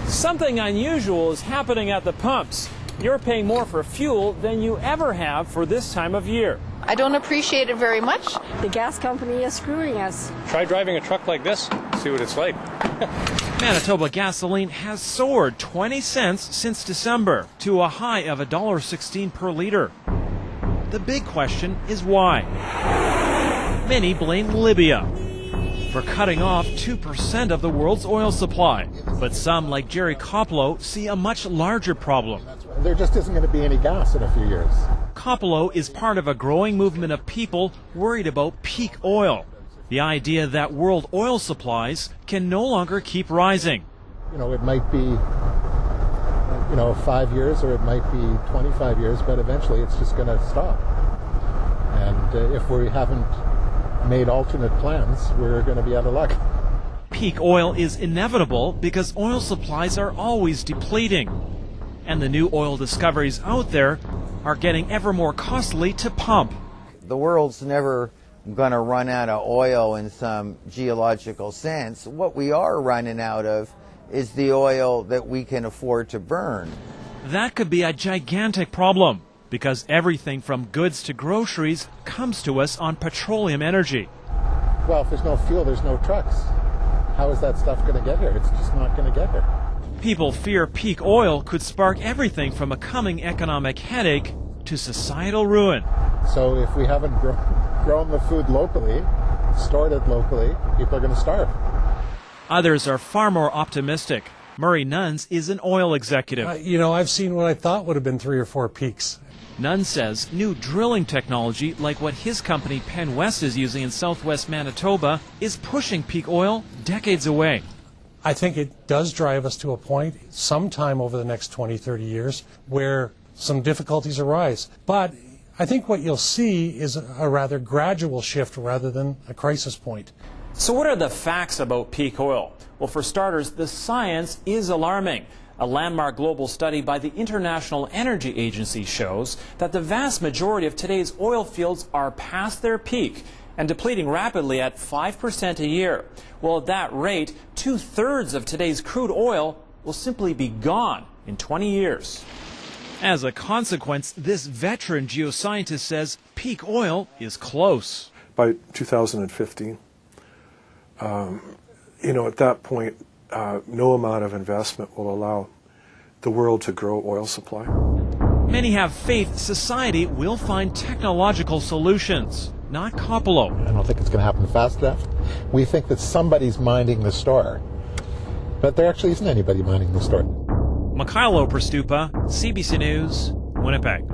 Something unusual is happening at the pumps. You're paying more for fuel than you ever have for this time of year. I don't appreciate it very much. The gas company is screwing us. Try driving a truck like this, see what it's like. Manitoba gasoline has soared 20 cents since December to a high of $1.16 per liter. The big question is why? Many blame Libya for cutting off 2% of the world's oil supply. But some, like Jerry Koplow, see a much larger problem. There just isn't going to be any gas in a few years. Koplow is part of a growing movement of people worried about peak oil. The idea that world oil supplies can no longer keep rising. It might be, 5 years or it might be 25 years, but eventually it's just going to stop. And if we haven't made alternate plans, we're going to be out of luck. Peak oil is inevitable because oil supplies are always depleting. And the new oil discoveries out there are getting ever more costly to pump. The world's never going to run out of oil in some geological sense. What we are running out of is the oil that we can afford to burn. That could be a gigantic problem because everything from goods to groceries comes to us on petroleum energy. Well, if there's no fuel, there's no trucks. How is that stuff going to get here? It's just not going to get here. People fear peak oil could spark everything from a coming economic headache to societal ruin. So if we haven't grown the food locally, stored it locally, people are going to starve. Others are far more optimistic. Murray Nuns is an oil executive. I've seen what I thought would have been 3 or 4 peaks. Nunn says new drilling technology like what his company Penn West is using in southwest Manitoba is pushing peak oil decades away. I think it does drive us to a point sometime over the next 20, 30 years where some difficulties arise. But I think what you'll see is a rather gradual shift rather than a crisis point. So what are the facts about peak oil? Well, for starters, the science is alarming. A landmark global study by the International Energy Agency shows that the vast majority of today's oil fields are past their peak and depleting rapidly at 5% a year. Well, at that rate, 2/3 of today's crude oil will simply be gone in 20 years. As a consequence, this veteran geoscientist says peak oil is close. By 2015, at that point, no amount of investment will allow the world to grow oil supply. Many have faith society will find technological solutions, not Koplow. I don't think it's going to happen fast enough. We think that somebody's minding the store, but there actually isn't anybody minding the store. Mikhailo Prastupa, CBC News, Winnipeg.